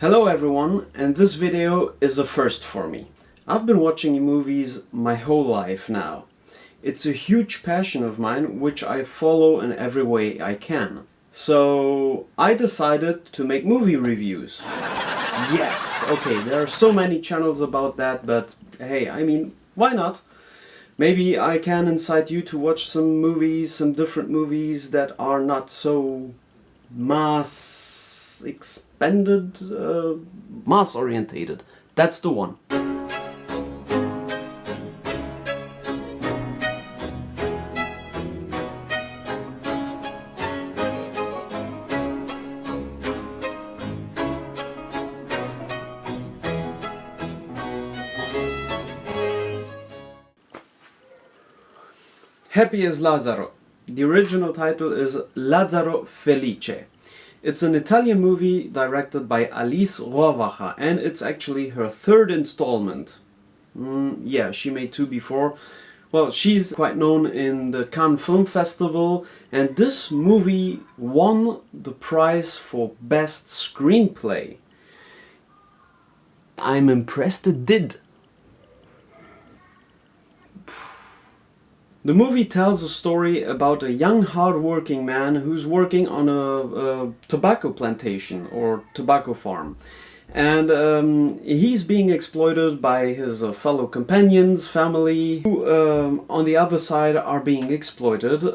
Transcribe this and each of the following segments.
Hello everyone, and this video is a first for me. I've been watching movies my whole life now. It's a huge passion of mine which I follow in every way I can. So I decided to make movie reviews. Yes, okay, there are so many channels about that, but hey, I mean, why not? Maybe I can incite you to watch some movies, some different movies that are not so mass orientated. That's the one. Happy as Lazzaro. The original title is Lazzaro Felice. It's an Italian movie directed by Alice Rovacha, and it's actually her third installment. Yeah, she made two before. Well, she's quite known in the Cannes Film Festival, and this movie won the prize for Best Screenplay. I'm impressed it did. The movie tells a story about a young hard-working man who's working on a tobacco plantation or tobacco farm. And he's being exploited by his fellow companions, family, who on the other side are being exploited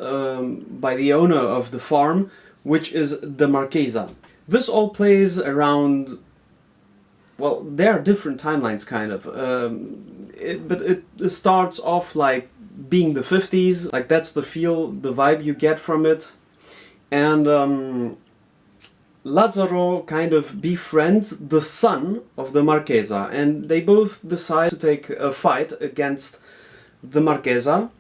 by the owner of the farm, which is the Marchesa. This all plays around, well, there are different timelines kind of, but it starts off like being the 50s, like that's the feel, the vibe you get from it. And Lazzaro kind of befriends the son of the Marchesa, and they both decide to take a fight against the Marchesa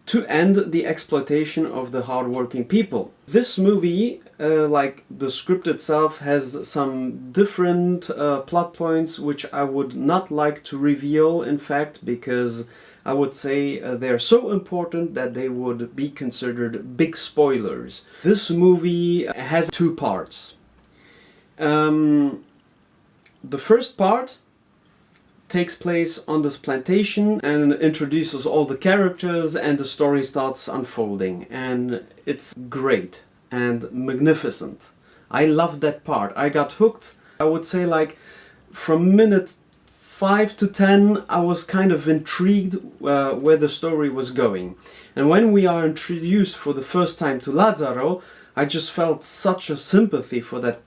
to end the exploitation of the hardworking people. This movie, like the script itself, has some different plot points which I would not like to reveal, in fact, because I would say they're so important that they would be considered big spoilers. This movie has two parts. The first part takes place on this plantation and introduces all the characters, and the story starts unfolding, and it's great and magnificent. I loved that part. I got hooked. I would say like from minute 5 to 10 I was kind of intrigued where the story was going. And when we are introduced for the first time to Lazzaro, I just felt such a sympathy for that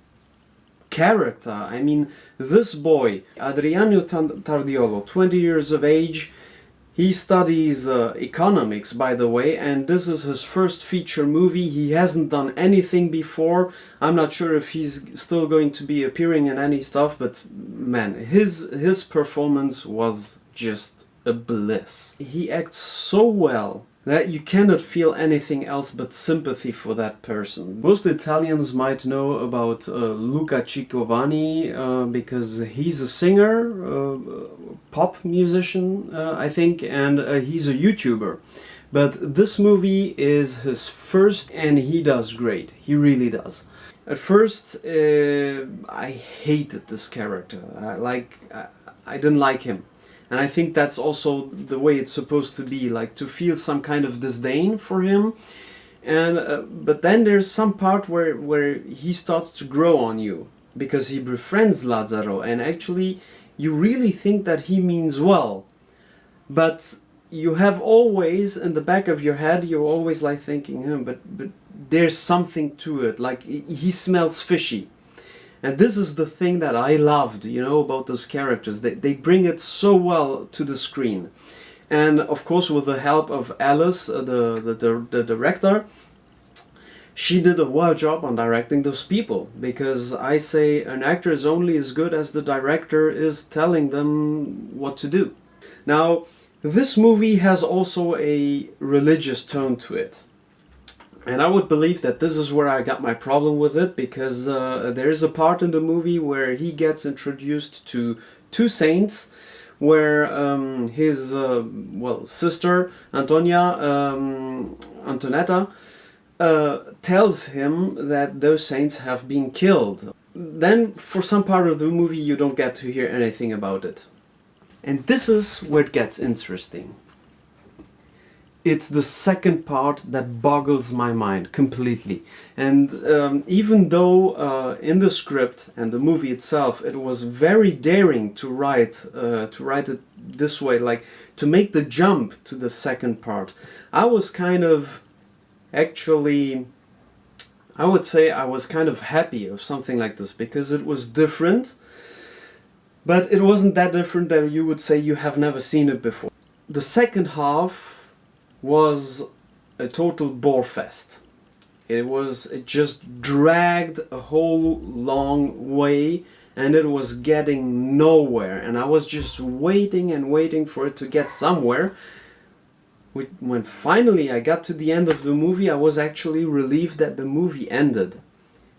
character. I mean, this boy, Adriano Tardiolo, 20 years of age, he studies economics, by the way, and this is his first feature movie. He hasn't done anything before. I'm not sure if he's still going to be appearing in any stuff, but man, his performance was just a bliss. He acts so well that you cannot feel anything else but sympathy for that person. Most Italians might know about Luca Ciccovanni because he's a singer, pop musician, I think, and he's a YouTuber. But this movie is his first, and he does great. He really does. At first, I hated this character. I didn't like him. And I think that's also the way it's supposed to be, like to feel some kind of disdain for him. And but then there's some part where he starts to grow on you, because he befriends Lazzaro, and actually you really think that he means well. But you have always in the back of your head, you're always like thinking, but there's something to it, like he smells fishy. And this is the thing that I loved, you know, about those characters. They bring it so well to the screen. And of course, with the help of Alice, the director, she did a well job on directing those people. Because I say an actor is only as good as the director is telling them what to do. Now, this movie has also a religious tone to it. And I would believe that this is where I got my problem with it, because there is a part in the movie where he gets introduced to two saints, where his sister Antonetta tells him that those saints have been killed. then for some part of the movie you don't get to hear anything about it. And this is where it gets interesting. It's the second part that boggles my mind completely. And even though in the script and the movie itself it was very daring to write it this way, like to make the jump to the second part, I was kind of actually, I would say I was kind of happy of something like this, because it was different, but it wasn't that different that you would say you have never seen it before. The second half was a total bore fest. It just dragged a whole long way, and it was getting nowhere, and I was just waiting and waiting for it to get somewhere. When finally I got to the end of the movie, I was actually relieved that the movie ended,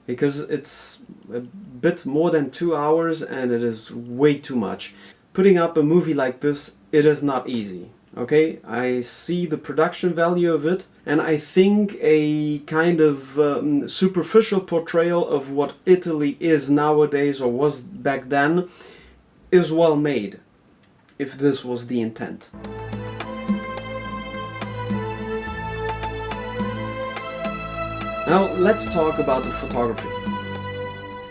because it's a bit more than 2 hours and it is way too much. Putting up a movie like this, it is not easy. Okay, I see the production value of it, and I think a kind of superficial portrayal of what Italy is nowadays, or was back then, is well made, if this was the intent. Now let's talk about the photography.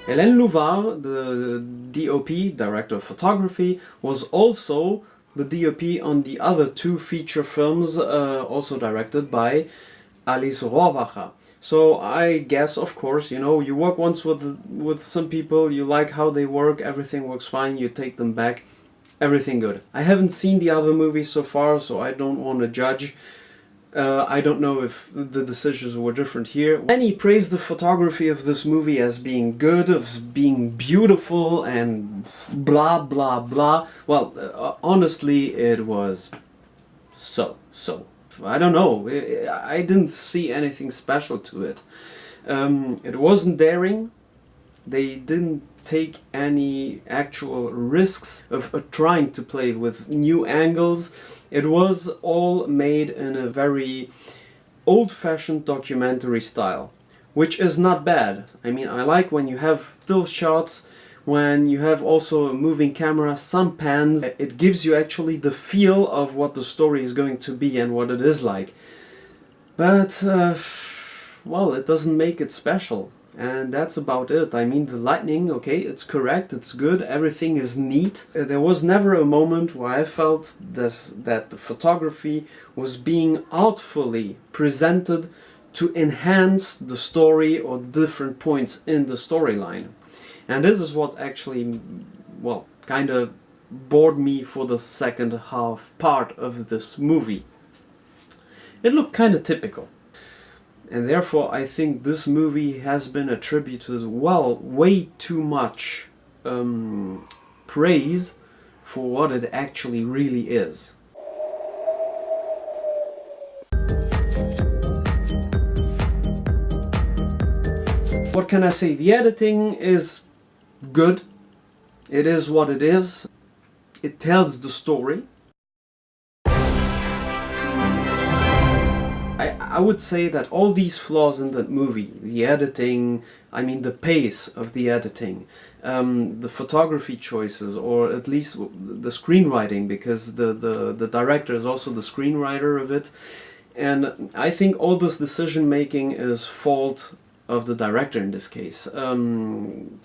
Hélène Louvard, the DOP, Director of Photography, was also the DOP on the other two feature films, also directed by Alice Rohrwacher. So I guess, of course, you know, you work once with some people, you like how they work, everything works fine, you take them back, everything good. I haven't seen the other movies so far, so I don't want to judge. I don't know if the decisions were different here. Many praised the photography of this movie as being good, of being beautiful and blah blah blah. Well, honestly, it was so. I don't know, I didn't see anything special to it. It wasn't daring. They didn't take any actual risks of trying to play with new angles. It was all made in a very old-fashioned documentary style, which is not bad. I mean, I like when you have still shots, when you have also a moving camera, some pans. It gives you actually the feel of what the story is going to be and what it is like. But, well, it doesn't make it special. And that's about it. I mean, the lighting, okay, it's correct, it's good, everything is neat. There was never a moment where I felt that the photography was being artfully presented to enhance the story or the different points in the storyline. And this is what actually, well, kind of bored me for the second half part of this movie. It looked kind of typical. And therefore I think this movie has been attributed, well, way too much praise for what it actually really is. What can I say? The editing is good. It is what it is. It tells the story. I would say that all these flaws in that movie, the editing, I mean the pace of the editing, the photography choices, or at least the screenwriting, because the director is also the screenwriter of it, and I think all this decision making is fault of the director in this case. And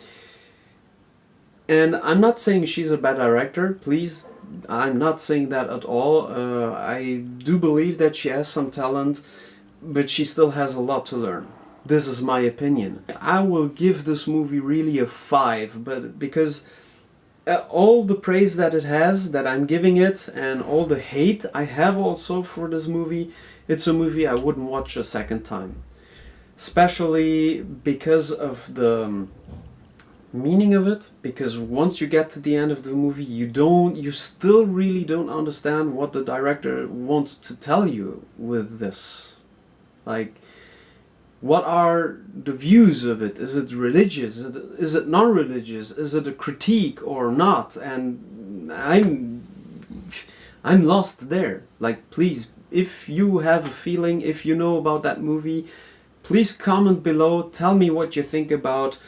I'm not saying she's a bad director, please. I'm not saying that at all. I do believe that she has some talent, but she still has a lot to learn. This is my opinion. I will give this movie really a 5, but because all the praise that it has, that I'm giving it, and all the hate I have also for this movie, it's a movie I wouldn't watch a second time. Especially because of the meaning of it, because once you get to the end of the movie, you still really don't understand what the director wants to tell you with this. Like, what are the views of it? Is it religious? Is it non-religious? Is it a critique or not? And I'm lost there. Like, please, if you have a feeling, if you know about that movie, please comment below, tell me what you think about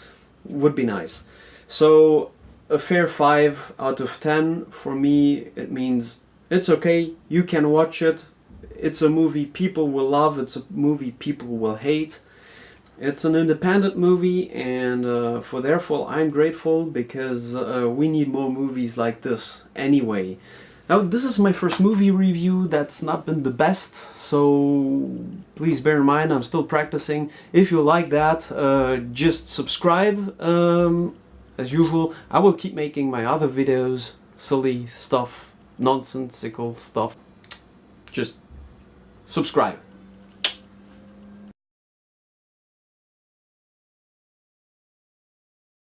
would be nice. So a fair 5 out of 10 for me. It means it's okay, you can watch it. It's a movie people will love, it's a movie people will hate. It's an independent movie, and therefore I'm grateful, because we need more movies like this anyway. Now, this is my first movie review that's not been the best, so please bear in mind I'm still practicing. If you like that, just subscribe. As usual, I will keep making my other videos, silly stuff, nonsensical stuff. Just subscribe.